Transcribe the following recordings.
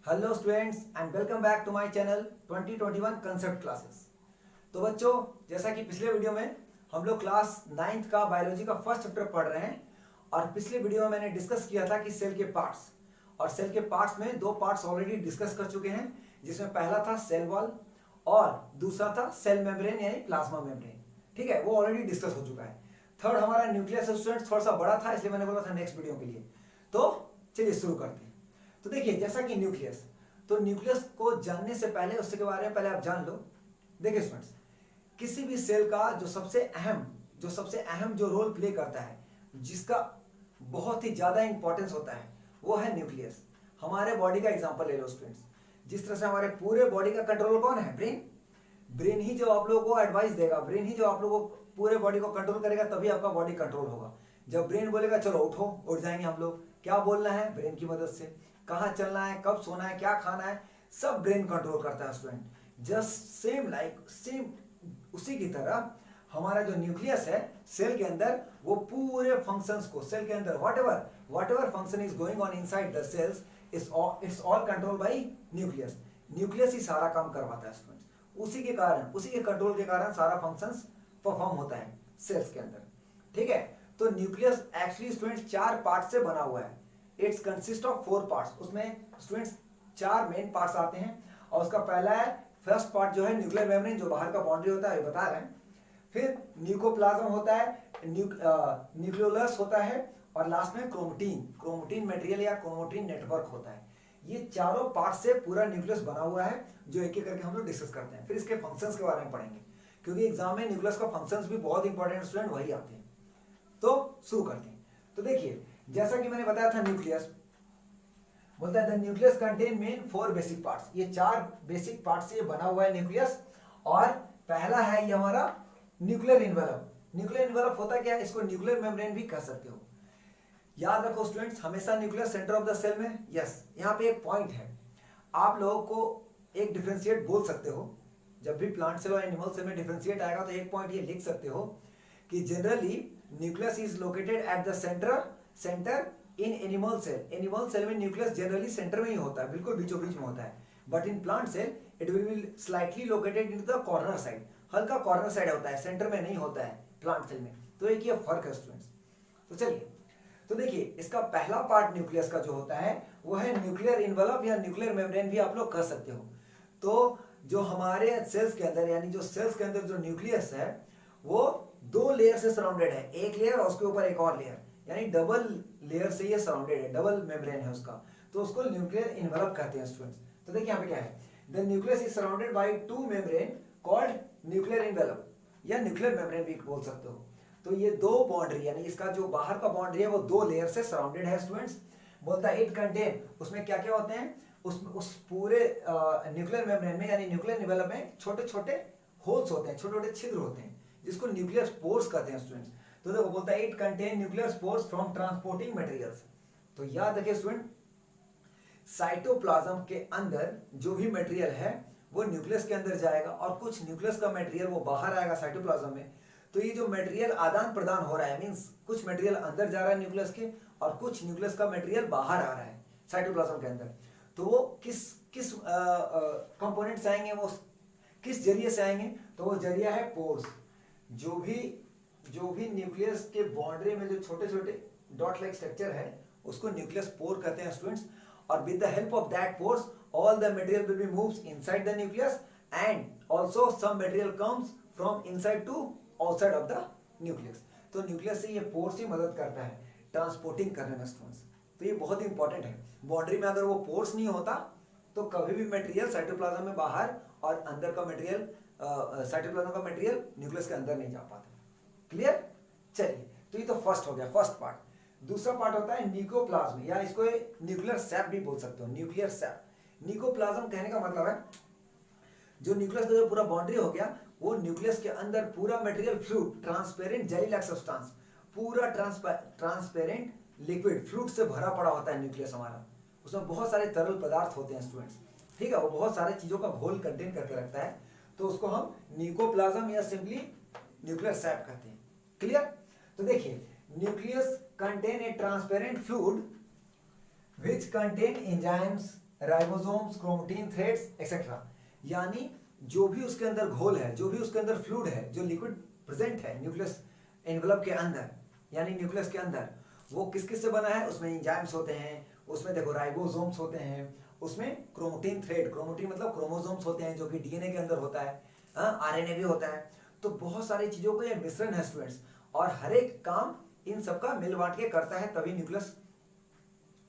Hello students and welcome back to my channel 2021 concept classes. तो बच्चों, जैसा कि पिछले वीडियो में हम लोग क्लास 9th का बायोलॉजी का फर्स्ट चैप्टर पढ़ रहे हैं और पिछले वीडियो में मैंने डिस्कस किया था कि सेल के पार्ट्स, और सेल के पार्ट्स में दो पार्ट्स ऑलरेडी डिस्कस कर चुके हैं, जिसमें पहला था सेल वॉल और दूसरा था सेल मेम्ब्रेन यानी प्लाज्मा मेम्ब्रेन। ठीक है, वो ऑलरेडी डिस्कस हो चुका है। थर्ड हमारा न्यूक्लियस स्टूडेंट्स थोड़ा सा बड़ा था, इसलिए मैंने बोला था नेक्स्ट वीडियो के लिए। तो चलिए शुरू करते हैं। तो देखिए, जैसा कि न्यूक्लियस, तो न्यूक्लियस को जानने से पहले उसके बारे में पहले आप जान लो। देखिए स्टूडेंट्स, किसी भी सेल का जो सबसे अहम जो रोल प्ले करता है, जिसका बहुत ही ज्यादा इंपॉर्टेंस होता है, वो है न्यूक्लियस। हमारे बॉडी का एग्जांपल ले लो स्टूडेंट्स। जिस तरह से हमारे पूरे बॉडी का कंट्रोल कौन है? ब्रेन। ब्रेन ही जो आप लोगों को एडवाइस देगा, ब्रेन ही जो आप लोगों को पूरे बॉडी को कंट्रोल करेगा, तभी आपका बॉडी कंट्रोल होगा। जब ब्रेन बोलेगा चलो उठो, उठ जाएंगे हम लोग। क्या बोलना है? ब्रेन की मदद से। कहाँ चलना है, कब सोना है, क्या खाना है, सब ब्रेन कंट्रोल करता है स्टूडेंट। जस्ट सेम उसी की तरह हमारा जो न्यूक्लियस है सेल के अंदर, वो पूरे फंक्शंस को सेल के अंदर whatever function is going on inside the cells it's all control by nucleus. Nucleus ही सारा काम करवाता है स्टूडेंट्स। उसी के कंट्रोल के कारण सारा फंक्शंस परफॉर्म होता है सेल्स के अंदर। ठीक है, तो न्यूक्लियस एक्चुअली स्टूडेंट्स 4 पार्ट से बना हुआ है। It's consist of 4 parts. उसमें स्टूडेंट्स 4 मेन पार्ट्स आते हैं, और उसका पहला है फर्स्ट पार्ट जो है न्यूक्लियर मेम्ब्रेन, जो बाहर का बाउंड्री होता है, ये बता रहे हैं। फिर न्यूक्लियोप्लाज्म होता है, न्यूक्लियोलस होता है, और लास्ट में क्रोमैटिन मटेरियल या क्रोमैटिन नेटवर्क होता है। ये चारों पार्ट से पूरा न्यूक्लियस बना हुआ है, जो एक एक करके हम लोग डिस्कस करते हैं। फिर इसके फंक्शंस के बारे में पढ़ेंगे, क्योंकि एग्जाम में न्यूक्लियस का फंक्शंस भी बहुत इंपॉर्टेंट स्टूडेंट वही आते हैं। तो शुरू करते हैं। तो देखिए, जैसा कि मैंने बताया था, न्यूक्लियस बोलता है the nucleus contain main 4 basic parts. ये 4 बेसिक पार्ट से बना हुआ है न्यूक्लियस। और पहला है ये हमारा न्यूक्लियर इन्वेलप। न्यूक्लियर इन्वेलप होता क्या है? इसको न्यूक्लियर मेम्ब्रेन भी कह सकते हो। याद रखो स्टूडेंट्स, हमेशा nucleus centre of the cell में। यस, यहाँ पे एक पॉइंट है, आप लोगों को एक डिफरेंशिएट बोल सकते हो। जब भी प्लांट सेल और एनिमल सेल में डिफरेंशिएट आएगा, तो एक पॉइंट ये लिख सकते हो कि generally nucleus is located at the centre in animal cell. Animal cell में न्यूक्लियस जनरली सेंटर में ही होता है, बिल्कुल बीचों बीच में होता है। But in plant cell it will be slightly located in the corner side. हल्का कॉर्नर साइड होता है, सेंटर में नहीं होता है प्लांट सेल में। तो एक ये फर्क है स्टूडेंट्स। तो चलिए, तो देखिए, इसका पहला पार्ट न्यूक्लियस का जो होता है, वो है न्यूक्लियर इन्वेलप या न्यूक्लियर मेम्ब्रेन भी आप लोग कह सकते हो। तो जो हमारे सेल्स के अंदर, यानी जो सेल्स के अंदर जो न्यूक्लियस है, वो 2 लेयर से सराउंडेड है। एक लेयर और उसके ऊपर एक और लेयर, यानी डबल लेयर से ये सराउंडेड है, डबल मेम्ब्रेन है उसका। तो उसको न्यूक्लियर इन्वेलप कहते हैं स्टूडेंट्स। तो देखिए यहाँ पे क्या है, the nucleus is surrounded by 2 membrane called nuclear envelope, या न्यूक्लियर मेम्ब्रेन भी बोल सकते हो। तो ये 2 बाउंड्री, यानी इसका जो बाहर का बाउंड्री है, वो 2 लेयर से सराउंडेड है स्टूडेंट्स। बोलता है इट कंटेन, उसमें क्या क्या होते हैं, उस पूरे न्यूक्लियर मेम्ब्रेन में, यानी न्यूक्लियर इन्वेलप में छोटे छोटे होल्स होते हैं, छोटे छोटे छिद्र होते हैं, जिसको न्यूक्लियर स्पोर्स कहते हैं स्टूडेंट्स। तो देखो, बोलता है it contain nuclear spores from transporting materials. तो याद रखिए स्टूडेंट, साइटोप्लाज्म के अंदर जो भी मटेरियल है, वो न्यूक्लियस के अंदर जाएगा, और कुछ न्यूक्लियस का मटेरियल वो बाहर आएगा साइटोप्लाज्म में। तो ये जो मटेरियल आदान प्रदान हो रहा है, मींस कुछ मटेरियल अंदर जा रहा है न्यूक्लियस के, और कुछ न्यूक्लियस का मटेरियल बाहर आ रहा है साइटोप्लाज्म के अंदर। तो वो किस किस कंपोनेंट से आएंगे, वो किस जरिए से आएंगे? तो वो जरिया है पोर्स। जो भी न्यूक्लियस के बाउंड्री में जो छोटे छोटे डॉट लाइक स्ट्रक्चर है, उसको न्यूक्लियस पोर कहते हैं स्टूडेंट्स। और with the help of that pores all the material will be moves inside the nucleus, and also some material comes from inside to outside of the nucleus. तो nucleus से ये pores ही मदद करता है transporting करने में students. तो ये बहुत इंपॉर्टेंट है। बाउंड्री में अगर वो पोर्स नहीं होता, तो कभी भी मटेरियल साइटोप्लाज्म में बाहर, और अंदर का मटेरियल साइटोप्लाज्म का मटेरियल न्यूक्लियस के अंदर नहीं जा पाता। क्लियर? चलिए, तो ये तो फर्स्ट हो गया, फर्स्ट पार्ट। दूसरा पार्ट होता है न्यूक्लियोप्लाज्म, या इसको न्यूक्लियर सैप भी बोल सकते हो, न्यूक्लियर सैप। न्यूक्लियोप्लाज्म कहने का मतलब है, जो न्यूक्लियस का जो पूरा बाउंड्री हो गया, वो न्यूक्लियस के अंदर पूरा material fluid, transparent jelly like substance, पूरा ट्रांसपेरेंट लिक्विड फ्लूइड से भरा पड़ा होता है न्यूक्लियस हमारा। उसमें बहुत सारे तरल पदार्थ होते हैं स्टूडेंट्स। ठीक है, वो बहुत सारे चीजों का घोल कंटेन करके रखता है। तो उसको हम न्यूक्लियोप्लाज्म या सिंपली न्यूक्लियर सैप कहते हैं। क्लियर? तो देखिए, nucleus contain a transparent fluid which contain enzymes, ribosomes, chromatin threads etcetera. यानी जो भी उसके अंदर घोल है, जो भी उसके अंदर फ्लूइड है, जो लिक्विड प्रेजेंट है न्यूक्लियस एनवेलप के अंदर, यानी न्यूक्लियस के अंदर, वो किस किस से बना है? उसमें एंजाइम्स होते हैं, उसमें देखो राइबोसोम्स होते हैं, उसमें क्रोमेटिन थ्रेड, क्रोमेटिन मतलब क्रोमोसोम्स होते हैं जो कि डीएनए के अंदर होता है, आरएनए भी होता है। तो बहुत सारी चीजों को ये मिश्रण है स्टूडेंट्स, और हर एक काम इन सबका मिल बांट के करता है, तभी न्यूक्लियस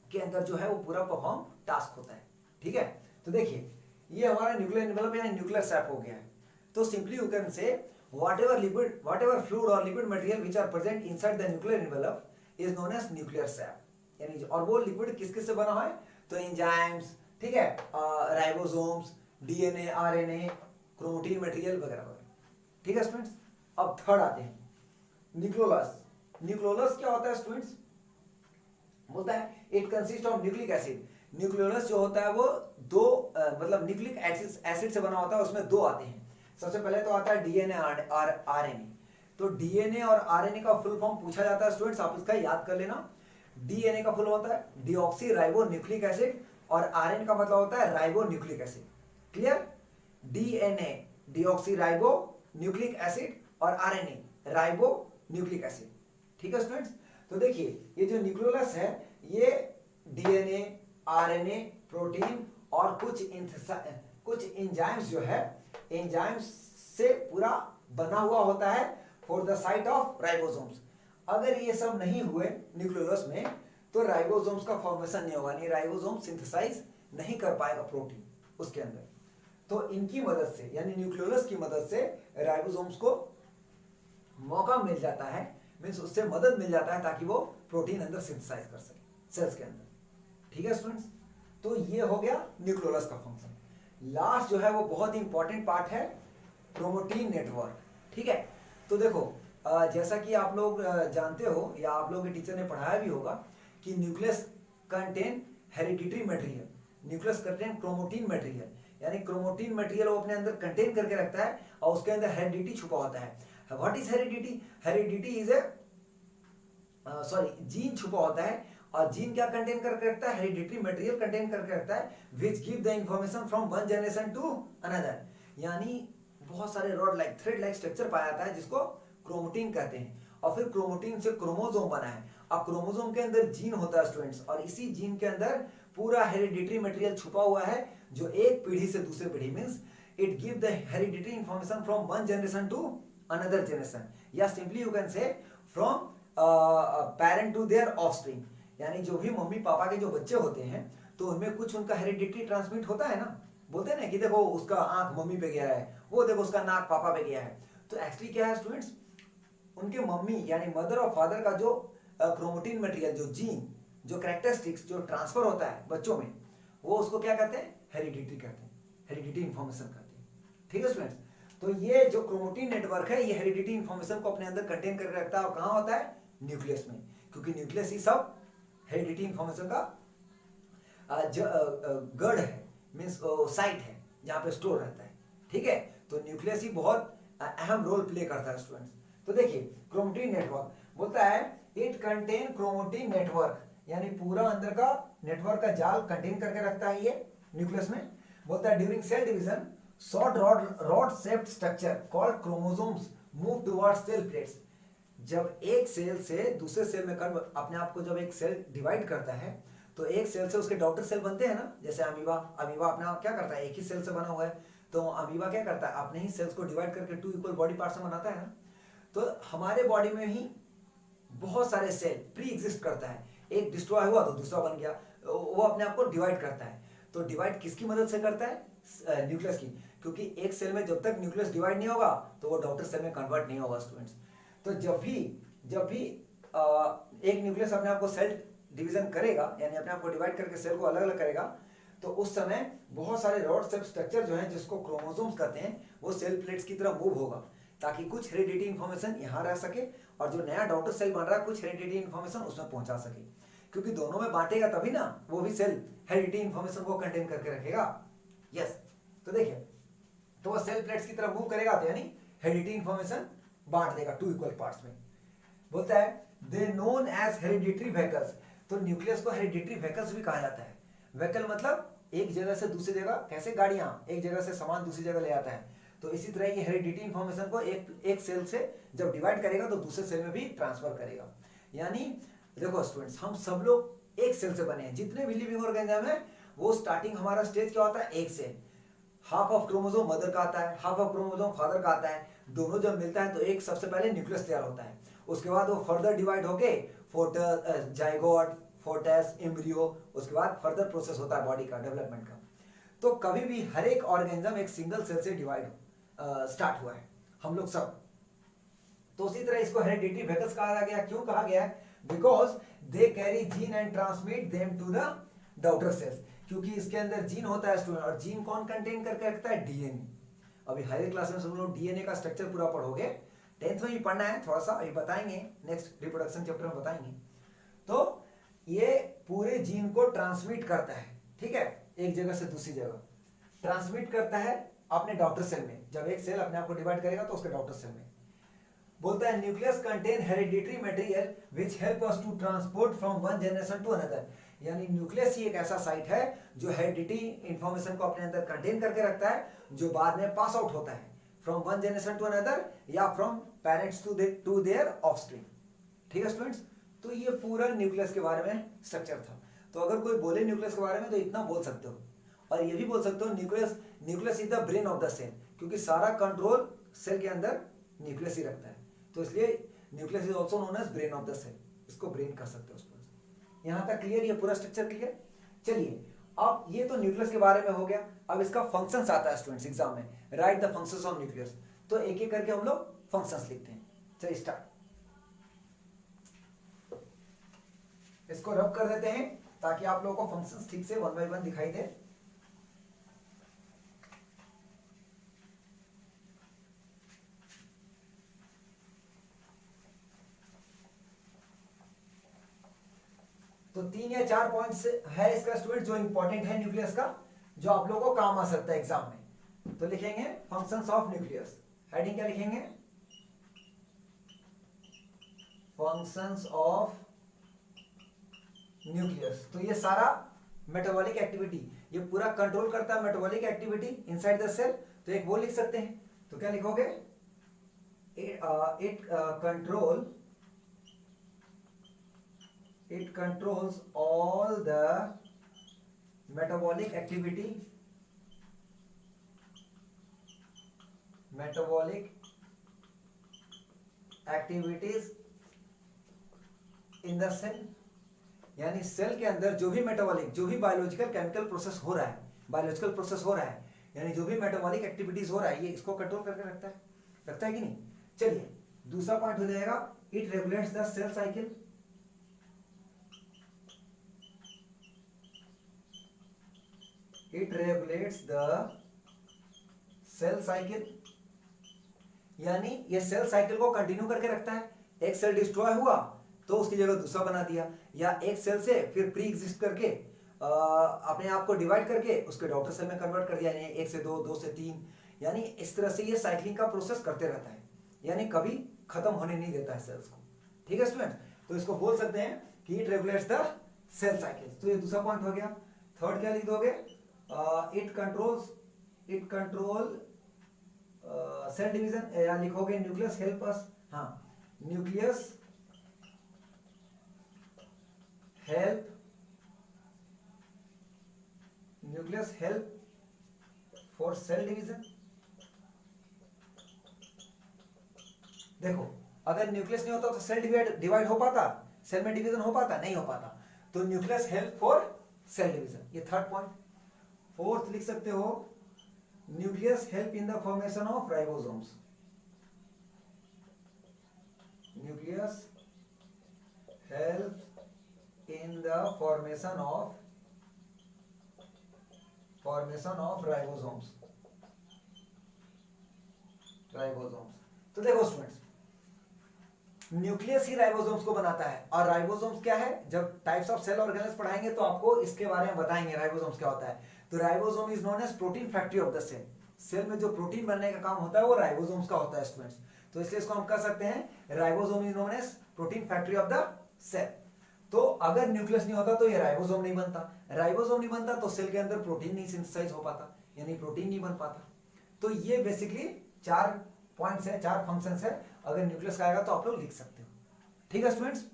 के अंदर जो है वो पूरा परफॉर्म टास्क होता है। ठीक है, तो देखिए ये हमारा न्यूक्लियर एनवेलप यानी न्यूक्लियर सैप हो गया है। तो सिंपली यू कैन से whatever liquid, whatever fluid or liquid material which are present inside the nuclear envelope is known as nuclear sap। यानी और वो लिक्विड किस किस से बना है? तो एंजाइम्स, ठीक है, ribosomes, DNA, RNA, chromatin material वगैरह वगैरह। ठीक है स्टूडेंट्स, अब थर्ड आते हैं न्यूक्लियोलस। न्यूक्लियोलस क्या होता है स्टूडेंट्स? बोलता है it consist of nucleic acid. Nucleolus जो होता है वो दो मतलब न्यूक्लिक एसिड से बना होता है, उसमें दो आते हैं। सबसे पहले तो आता है डीएनए और आरएनए। तो डीएनए और आरएनए का फुल फॉर्म पूछा जाता है स्टूडेंट्स, आप इसका याद कर लेना। डीएनए का फुल होता है डीऑक्सी राइबो न्यूक्लिक एसिड, और आरएनए का मतलब होता है ribo nucleic acid. Clear? DNA deoxy ribo nucleic acid और आरएनए राइबो न्यूक्लिक एसिड। ठीक है स्टूडेंट्स, तो देखिए ये जो न्यूक्लियोलस है ये डीएनए, आरएनए, प्रोटीन और कुछ एंजाइम्स जो है, एंजाइम्स से पूरा बना हुआ होता है for the site of ribosomes. अगर ये सब नहीं हुए न्यूक्लियोलस में तो राइबोसोम्स का फॉर्मेशन नहीं होगा, नहीं राइबोसोम सिंथेसाइज नहीं कर पाएगा प्रोटीन उसके अंदर। तो इनकी मदद से यानी न्यूक्लियोलस की मदद से राइबोसोम्स को मौका मिल जाता है, मीन्स उससे मदद मिल जाता है ताकि वो प्रोटीन अंदर सिंथेसाइज कर सके सेल्स के अंदर। ठीक है स्टूडेंट्स, तो ये हो गया न्यूक्लियोलस का फंक्शन। लास्ट जो है वो बहुत ही इंपॉर्टेंट पार्ट है क्रोमेटिन नेटवर्क। ठीक है, तो देखो जैसा कि आप लोग जानते हो या आप लोगों के टीचर ने पढ़ाया भी होगा कि nucleus contain hereditary material, nucleus contain chromatin material, यानी क्रोमेटिन मटेरियल वो अपने अंदर कंटेन करके रखता है और उसके अंदर हेरिडिटी छुपा होता है। What is heredity? Heredity is a gene छुपा होता है, और जीन क्या कंटेन करके रखता है? हेरिडिटरी मटेरियल कंटेन करके रखता है which give the information from one generation to another. यानी बहुत सारे rod like thread like structure पाया जाता है जिसको क्रोमेटिन कहते हैं, और फिर क्रोमेटिन से क्रोमोसोम बना है। अब क्रोमोसोम के अंदर जीन होता है स्टूडेंट्स, और इसी जीन के अंदर पूरा हेरिडिटरी मटेरियल छुपा हुआ है जो एक पीढ़ी से दूसरे पीढ़ी, means it give the hereditary information from one generation to another generation, या simply you can say from parent to their offspring. यानी जो भी मम्मी पापा के जो बच्चे होते हैं तो उनमें कुछ उनका हेरिडिटरी ट्रांसमिट होता है ना, बोलते हैं ना कि देखो उसका आंख मम्मी पे गया है, वो देखो उसका नाक पापा पे गया है। तो एक्चुअली क्या है स्टूडेंट्स, उनके मम्मी यानी मदर और फादर का जो क्रोमेटिन मटेरियल, जो जीन, जो कैरेक्टरिस्टिक्स जो ट्रांसफर होता है बच्चों में, वो उसको क्या कहते हैं? हेरिडिटरी कहते हैं, हेरिडिटरी इंफॉर्मेशन कहते हैं। ठीक है स्टूडेंट्स, तो ये जो क्रोमेटिन नेटवर्क है ये हेरिडिटरी इंफॉर्मेशन को अपने अंदर कंटेन करके रखता है, और कहाँ होता है? न्यूक्लियस में, क्योंकि न्यूक्लियस ही सब हेरिडिटरी इंफॉर्मेशन का गढ़ है, मीन्स साइट है जहाँ पे स्टोर रहता है। ठीक है, तो न्यूक्लियस ही बहुत अहम रोल प्ले करता है स्टूडेंट्स। तो देखिए क्रोमेटिन नेटवर्क बोलता है इट कंटेन क्रोमेटिन नेटवर्क, यानी पूरा अंदर का नेटवर्क का जाल कंटेन करके रखता है ये न्यूक्लियस में। बोलता है during cell division short rod shaped structure called chromosomes move towards cell plates. जब एक सेल से दूसरे सेल में अपने आप को जब एक सेल डिवाइड करता है तो एक सेल से उसके डॉटर सेल बनते हैं ना, जैसे अमीबा अपना क्या करता है? एक ही सेल से बना हुआ है, तो अमीबा क्या करता है? अपने ही सेल्स को डिवाइड करके 2 इक्वल बॉडी पार्ट्स में बनाता है ना। तो हमारे बॉडी में ही बहुत सारे सेल प्री एग्जिस्ट करता है, एक डिस्ट्रॉय हुआ तो दूसरा बन गया, वो अपने आप को डिवाइड करता है। तो डिवाइड किसकी मदद से करता है? न्यूक्लियस की, क्योंकि एक सेल में जब तक न्यूक्लियस डिवाइड नहीं होगा तो वो डॉटर सेल में कन्वर्ट नहीं होगा स्टूडेंट्स। तो जब भी एक न्यूक्लियस अपने आप को सेल डिवीजन करेगा, यानी अपने आप को डिवाइड करके सेल को अलग अलग करेगा, तो उस समय बहुत सारे रॉड शेप स्ट्रक्चर जो हैं जिसको क्रोमोसोम्स कहते हैं वो सेल प्लेट्स की तरफ मूव होगा, ताकि कुछ हेरिडिटरी इंफॉर्मेशन यहाँ रह सके और जो नया डॉटर सेल बन रहा है कुछ हेरिडिटरी इंफॉर्मेशन उसमें पहुंचा सके, क्योंकि दोनों में बांटेगा तभी ना वो भी सेल हेरिडिटरी इंफॉर्मेशन को कंटेन करके रखेगा। यस, तो देखिए तो वो सेल प्लेट्स की तरफ मूव करेगा तो यानी हेरिडिटरी इंफॉर्मेशन बांट देगा 2 इक्वल पार्ट्स में। बोलता है दे नोन एज हेरिडिटरी वेहिकल्स। तो न्यूक्लियस को हेरिडिटरी वेहिकल्स भी कहा जाता है। वेहिकल मतलब एक जगह से दूसरी जगह, कैसे गाड़ियां एक जगह से सामान दूसरी जगह ले आता है, तो इसी तरह ये हेरिडिटी इंफॉर्मेशन को एक सेल से जब डिवाइड करेगा तो दूसरे सेल में भी ट्रांसफर करेगा। यानी देखो स्टूडेंट्स, हम सब लोग एक सेल से बने हैं, जितने भी लिविंग ऑर्गेनिज्म है वो स्टार्टिंग हमारा स्टेज क्या होता है, एक cell. Half of chromosome mother का आता है, हाफ ऑफ क्रोमोसोम फादर का आता है, दोनों जब मिलता है तो एक सबसे पहले न्यूक्लियस तैयार होता है। उसके बाद वो फर्दर डिवाइड होके फोटस, जाइगोट, फोटस, एम्ब्रियो, उसके बाद फर्दर प्रोसेस होता है बॉडी का डेवलपमेंट का। तो कभी भी हर एक ऑर्गेनिज्म एक सिंगल सेल से डिवाइड स्टार्ट हुआ है, हम लोग सब। तो उसी तरह इसको हेरिडिटरी वेहिकल्स कहा गया। क्यों कहा गया है? Because they carry gene and transmit them to the daughter cells. क्योंकि इसके अंदर जीन होता है स्टूडेंट, और जीन कौन कंटेन करके रखता है? डीएनए। अभी हर एक क्लास में सब लोग डीएनए का स्ट्रक्चर पूरा पढ़ोगे, 10th में भी पढ़ना है, थोड़ा सा अभी बताएंगे, नेक्स्ट रिप्रोडक्शन चैप्टर में बताएंगे। तो ये पूरे जीन को ट्रांसमिट करता है, ठीक है, एक जगह से दूसरी जगह ट्रांसमिट करता है अपने डॉटर सेल में। जब एक सेल अपने आप को डिवाइड करेगा तो उसके डॉटर सेल में बोलता है nucleus contain hereditary material which help us to transport from one generation to another. यानी न्यूक्लियस ही एक ऐसा साइट है जो हेरिडिटरी इंफॉर्मेशन को अपने अंदर कंटेन करके रखता है, जो बाद में पास आउट होता है from one generation to another या from parents to their offspring. ठीक है स्टूडेंट्स, तो ये पूरा न्यूक्लियस के बारे में स्ट्रक्चर था। तो अगर कोई बोले न्यूक्लियस के बारे में तो इतना बोल सकते हो, और ये भी बोल सकते हो nucleus is the brain of the cell, क्योंकि सारा कंट्रोल सेल के अंदर न्यूक्लियस ही रखता है। तो इसलिए nucleus is also known as brain of the cell, इसको ब्रेन कर सकते हो। यहां तक क्लियर? ये पूरा स्ट्रक्चर क्लियर? चलिए, अब ये तो न्यूक्लियस के बारे में हो गया। अब इसका फंक्शंस आता है स्टूडेंट्स एग्जाम में, right the functions of nucleus. तो एक एक करके हम लोग फंक्शंस लिखते हैं। चलिए स्टार्ट, इसको रब कर देते हैं ताकि आप लोगों को फंक्शंस ठीक से 1 बाय 1 दिखाई दे। तो 3 या 4 पॉइंट्स है इसका स्टूडेंट जो इंपॉर्टेंट है न्यूक्लियस का, जो आप लोगों को काम आ सकता है एग्जाम में। तो लिखेंगे फंक्शंस ऑफ न्यूक्लियस, हेडिंग क्या लिखेंगे? Functions of nucleus. तो ये सारा मेटाबॉलिक एक्टिविटी, ये पूरा कंट्रोल करता है metabolic activity inside the cell. तो एक वो लिख सकते हैं, तो क्या लिखोगे? it controls all the metabolic activities in the cell। यानी सेल के अंदर जो भी मेटाबॉलिक, जो भी बायोलॉजिकल केमिकल प्रोसेस हो रहा है, यानी जो भी मेटाबॉलिक एक्टिविटीज हो रहा है, ये इसको कंट्रोल करके रखता है कि नहीं? चलिए दूसरा पॉइंट हो जाएगा, it regulates the cell cycle. It regulates the cell cycle, यानी ये सेल साइकिल को कंटिन्यू करके रखता है। एक सेल डिस्ट्रॉय हुआ तो उसकी जगह दूसरा बना दिया, या एक सेल से फिर प्री एग्जिस्ट करके अपने आप को डिवाइड करके उसके डॉटर सेल में कन्वर्ट कर दिया, यानी 1 से 2, 2 से 3। यानी इस तरह से ये साइक्लिंग का प्रोसेस करते रहता है, यानी कभी खत्म होने नहीं देता है सेल्स को। ठीक है स्टूडेंट, तो इसको बोल सकते हैं कि it regulates the cell cycle. तो ये दूसरा पॉइंट हो गया। थर्ड क्या लिख दोगे? it control सेल डिवीजन, या लिखोगे न्यूक्लियस हेल्प अस। हाँ, nucleus help for cell division. देखो, अगर न्यूक्लियस नहीं होता तो सेल डिवाइड हो पाता, सेल में डिवीजन हो पाता? नहीं हो पाता। तो nucleus help for cell division, ये थर्ड पॉइंट। फोर्थ लिख सकते हो, nucleus help in the formation of ribosomes. Nucleus help in the formation of ribosomes. तो देखो स्टूडेंट्स, न्यूक्लियस ही राइबोसोम्स को बनाता है। और राइबोसोम्स क्या है? जब टाइप्स ऑफ सेल ऑर्गेनेल्स पढ़ाएंगे तो आपको इसके बारे में बताएंगे राइबोसोम्स क्या होता है। तो ribosome is known as protein factory of the cell. Cell में जो प्रोटीन बनने का काम होता है वो राइबोसोम्स का होता है स्टूडेंट्स। तो इसलिए इसको हम कह सकते हैं ribosome is known as protein factory of the cell. तो अगर न्यूक्लियस नहीं होता तो ये राइबोसोम नहीं बनता। राइबोसोम नहीं बनता तो सेल के अंदर प्रोटीन नहीं सिंथेसाइज हो पाता, यानी प्रोटीन नहीं बन पाता। तो ये बेसिकली 4 पॉइंट्स है, 4 फंक्शंस है। अगर न्यूक्लियस का आएगा तो आप लोग लिख सकते हो। ठीक है स्टूडेंट्स,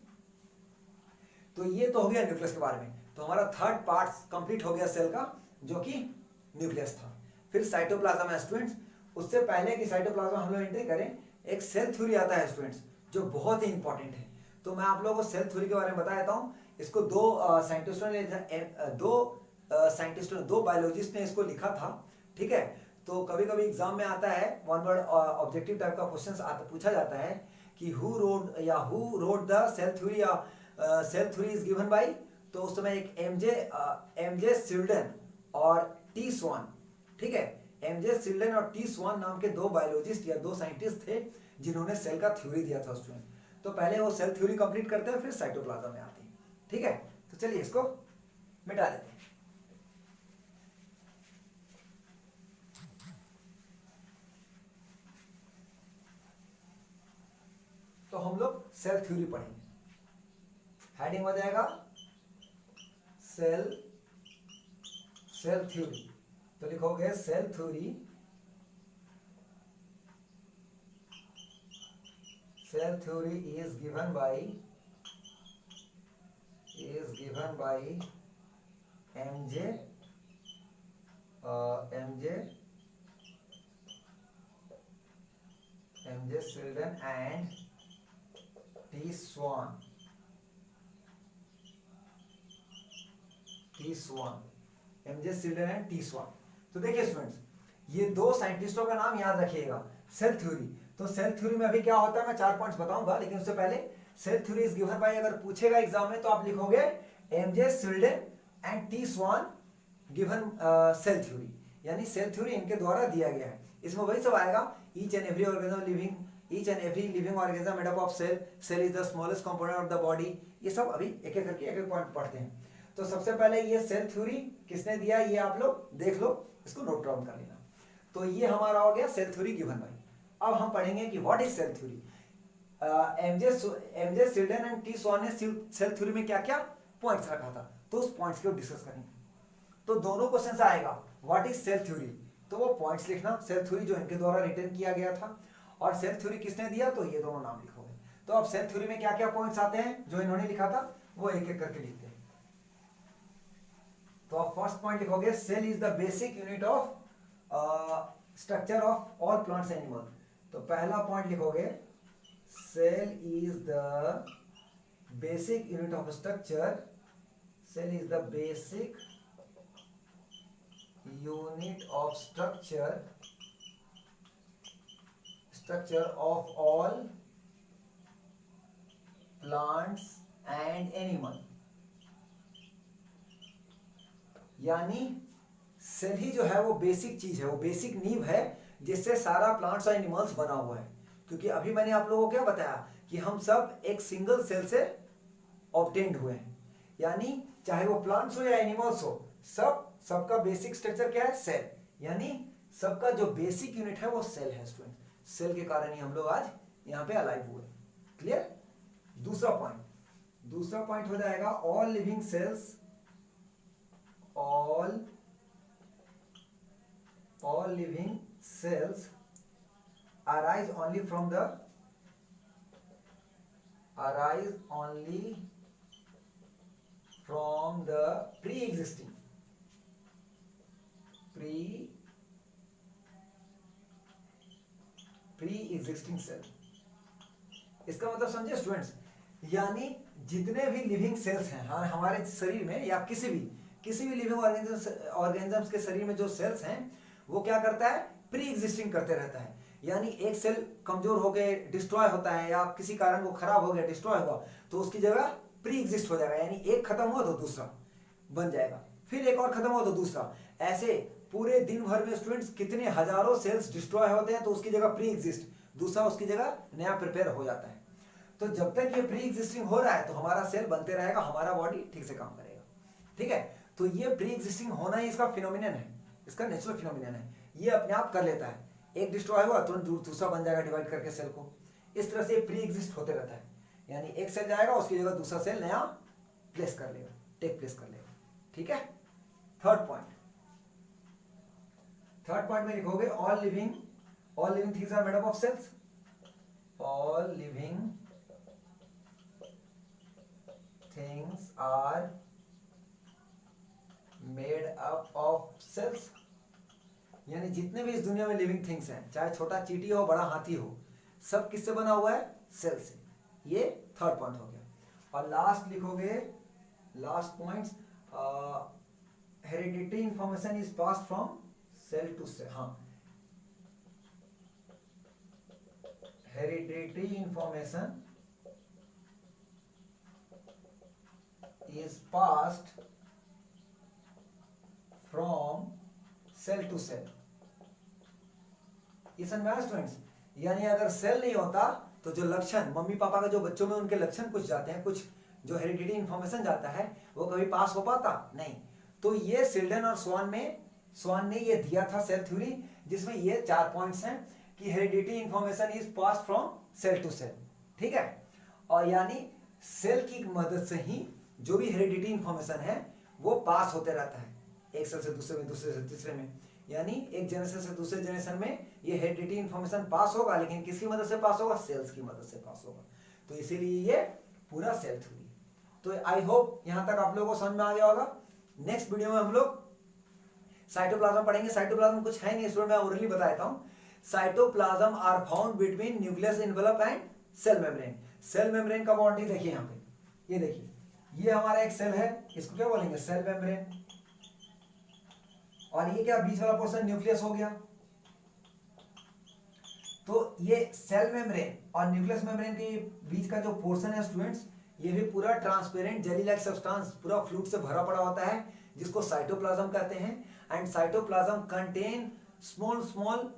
तो ये तो हो गया न्यूक्लियस के बारे में। तो हमारा थर्ड पार्ट कंप्लीट हो गया सेल का, जो कि न्यूक्लियस था। फिर साइटोप्लाज्म है स्टूडेंट्स। उससे पहले कि साइटोप्लाज्म हम लोग एंट्री करें, एक सेल थ्योरी आता है स्टूडेंट्स, जो बहुत ही इंपॉर्टेंट है। तो मैं आप लोगों को सेल थ्योरी के बारे में बता देता हूँ। इसको दो साइंटिस्टों ने, दो बायोलॉजिस्ट ने इसको लिखा था। ठीक है, तो कभी कभी एग्जाम में आता है, वन वर्ड ऑब्जेक्टिव टाइप का क्वेश्चन पूछा जाता है कि who rode the cell theory, या cell theory is given by. तो उस समय एक एमजे सिल्डन और टी स्वान, ठीक है, एमजे सिल्डन और टी स्वान नाम के दो बायोलॉजिस्ट या दो साइंटिस्ट थे जिन्होंने सेल का थ्योरी दिया था स्टूडेंट। तो पहले वो सेल थ्योरी कंप्लीट करते हैं, फिर साइटोप्लाज्म में आते हैं। ठीक है, तो चलिए इसको मिटा देते हैं। तो हम लोग सेल थ्योरी पढ़ेंगे। हेडिंग हो जाएगा सेल थ्योरी। तो लिखोगे cell theory, cell theory is given by MJ Sheldon and T Swan. MJ Sheldon and T Swan। तो देखिए स्टूडेंट्स, ये दो साइंटिस्टों का नाम याद रखिएगा। सेल थ्योरी, तो सेल थ्योरी में अभी क्या होता है मैं 4 पॉइंट्स बताऊंगा, लेकिन उससे पहले cell theory is given by, अगर पूछेगा एग्जाम में तो आप लिखोगे MJ Schleiden and T Schwann given cell theory, यानी सेल थ्योरी इनके द्वारा दिया गया है। इसमें वही सब आएगा, each and every living organism made up of cell is the smallest component of the body. ये सब अभी एक एक करके एक पॉइंट पढ़ते हैं। तो सबसे पहले ये सेल थ्योरी किसने दिया, ये आप लोग देख लो, इसको नोट डाउन कर लेना। तो ये हमारा हो गया सेल थ्योरी गिवन बाय। अब हम पढ़ेंगे कि what is cell theory. MJ Schleiden and T Schwann ने सेल थ्योरी में क्या क्या पॉइंट्स रखा था, तो उस पॉइंट्स को डिस्कस करेंगे। तो दोनों क्वेश्चन से आएगा व्हाट इज सेल थ्योरी, तो वो पॉइंट्स लिखना, सेल थ्योरी जो इनके द्वारा रिटर्न किया गया था, और सेल थ्योरी किसने दिया, तो ये दोनों नाम लिखोगे। तो अब सेल थ्योरी में क्या क्या पॉइंट्स आते हैं जो इन्होंने लिखा था, वो एक एक करके लिखते हैं। तो आप फर्स्ट पॉइंट लिखोगे cell is the basic unit of structure of all plants animal. तो पहला पॉइंट लिखोगे cell is the basic unit of structure, cell is the basic unit of structure of all plants and animal. यानी cell ही जो है वो basic चीज है, वो बेसिक नींव है जिससे सारा प्लांट्स और एनिमल्स बना हुआ है। क्योंकि अभी मैंने आप लोगों को क्या बताया कि हम सब एक सिंगल सेल से ऑब्टेन्ड हुए हैं, यानी चाहे वो प्लांट्स हो या एनिमल्स हो, सबका बेसिक स्ट्रक्चर क्या है, सेल। यानी सबका जो बेसिक यूनिट है वो सेल है स्टूडेंट। सेल के कारण ही हम लोग आज यहाँ पे अलाइव हुए। क्लियर। दूसरा पॉइंट हो जाएगा all living cells, all living cells arise only from the pre-existing cell. इसका मतलब समझे स्टूडेंट्स, यानी जितने भी लिविंग सेल्स हैं हमारे शरीर में, या किसी भी लिविंग ऑर्गेनिजम्स के शरीर में जो सेल्स हैं, वो क्या करता है, प्री एग्जिस्टिंग करते रहता है। यानी एक सेल कमजोर हो गए, डिस्ट्रॉय होता है, या किसी कारण वो खराब हो गया, डिस्ट्रॉय हुआ, तो उसकी जगह प्री एग्जिस्ट हो जाएगा। यानी एक खत्म हुआ तो दूसरा बन जाएगा, फिर एक और खत्म हुआ तो दूसरा। ऐसे पूरे दिन भर में स्टूडेंट्स कितने हजारों सेल्स डिस्ट्रॉय होते हैं, तो उसकी जगह प्री एग्जिस्ट, दूसरा उसकी जगह नया प्रिपेयर हो जाता है। तो जब तक ये प्री एग्जिस्टिंग हो रहा है तो हमारा सेल बनते रहेगा, हमारा बॉडी ठीक से काम करेगा। ठीक है, तो ये प्री एग्जिस्टिंग होना ही इसका फिनोमिनन है, इसका नेचुरल फिनोमिनन है। ये अपने आप कर लेता है, एक डिस्ट्रॉय हुआ तुरंत दूसरा बन जाएगा डिवाइड करके सेल को। इस तरह से प्री एग्जिस्ट होते रहता है, यानी एक सेल जाएगा उसकी जगह दूसरा सेल नया टेक प्लेस कर लेगा। ठीक है। थर्ड पॉइंट में लिखोगे all living things are made up of cells. All living things are made up of cells, यानी जितने भी इस दुनिया में लिविंग थिंग्स हैं, चाहे छोटा चींटी हो बड़ा हाथी हो, सब किससे बना हुआ है? सेल से। ये थर्ड पॉइंट हो गया। और लास्ट लिखोगे, last points, hereditary information is passed from cell to cell. हाँ, hereditary information is passed from cell to cell. Students, यानी अगर सेल नहीं होता तो जो लक्षण मम्मी पापा का जो बच्चों में उनके लक्षण कुछ जाते हैं, कुछ जो हेरिडिटरी इंफॉर्मेशन जाता है वो कभी पास हो पाता नहीं। तो ये सिल्डन और स्वान ने ये दिया था सेल थ्योरी, जिसमें ये 4 पॉइंट्स हैं कि hereditary information is pass from cell to cell. ठीक है, और यानी सेल की मदद से ही जो भी हेरिडिटरी इंफॉर्मेशन है वो पास होते रहता है, एक सेल से दूसरे में, दूसरे से तीसरे में, यानी एक जनरेशन से दूसरे जनरेशन में ये हेरिडिटरी इंफॉर्मेशन पास होगा, लेकिन किसकी मदद से पास होगा? सेल्स की मदद से पास होगा। तो इसीलिए ये पूरा सेल थ्योरी। तो आई होप यहां तक आप लोगों को समझ में आ गया होगा। नेक्स्ट वीडियो में हम लोग साइटोप्लाज्म पढ़ेंगे। साइटोप्लाज्म कुछ है नहीं, इसमें मैं ओरली बता देता हूं। Cytoplasm are found between nucleus envelope and cell membrane. Cell membrane का बाउंड्री देखिए यहाँ पे, ये देखिए, ये हमारा एक सेल है, इसको क्या बोलेंगे? Cell membrane. और ये क्या बीच वाला पोर्शन न्यूक्लियस हो गया। तो ये सेल मेम्ब्रेन और न्यूक्लियस मेम्ब्रेन के बीच का जो पोर्शन है स्टूडेंट्स, ये भी पूरा ट्रांसपेरेंट जेली लाइक सब्सटेंस, पूरा फ्लूइड से भरा पड़ा होता है, जिसको साइटोप्लाज्म कहते हैं। And cytoplasm contain small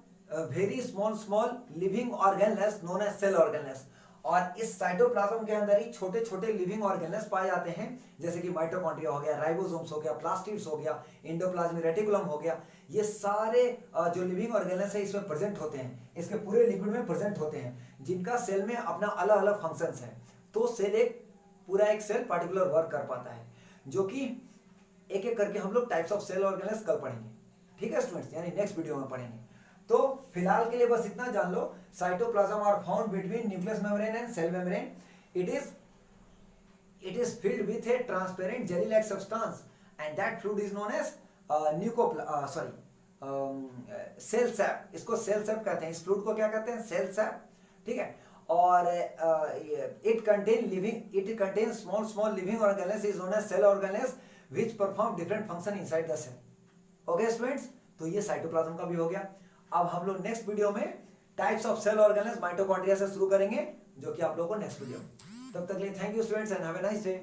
very small living organelles known as cell organelles. और इस साइटोप्लाज्म के अंदर ही छोटे छोटे लिविंग ऑर्गेनल्स पाए जाते हैं, जैसे कि माइटोकॉन्ड्रिया हो गया, राइबोसोम्स हो गया, प्लास्टिड्स हो गया, एंडोप्लाज्मिक रेटिकुलम हो गया। ये सारे जो लिविंग ऑर्गेनल्स है इसमें प्रेजेंट होते हैं, इसके पूरे लिक्विड में प्रेजेंट होते हैं, जिनका सेल में अपना अलग अलग फंक्शंस है। तो सेल एक सेल पार्टिकुलर वर्क कर पाता है, जो कि एक एक करके हम लोग टाइप्स ऑफ सेल ऑर्गेनल्स कल पढ़ेंगे। ठीक है स्टूडेंट्स, यानी नेक्स्ट वीडियो में पढ़ेंगे। तो फिलहाल के लिए बस इतना जान लो, cytoplasm are found between nucleus membrane and cell membrane. it is filled with a transparent jelly like substance and that fluid is known as cell sap. इसको सेल सैप कहते हैं, इस फ्लूइड को क्या कहते हैं? Cell sap. ठीक है, और it contains small living organelles is known as cell organelles which perform different function inside the cell. Okay students, तो ये साइटोप्लाज्म का भी हो गया। अब हम लोग नेक्स्ट वीडियो में types of cell organelles mitochondria से शुरू करेंगे, जो कि आप लोगों को नेक्स्ट वीडियो। तब तक के लिए thank you students and have a nice day.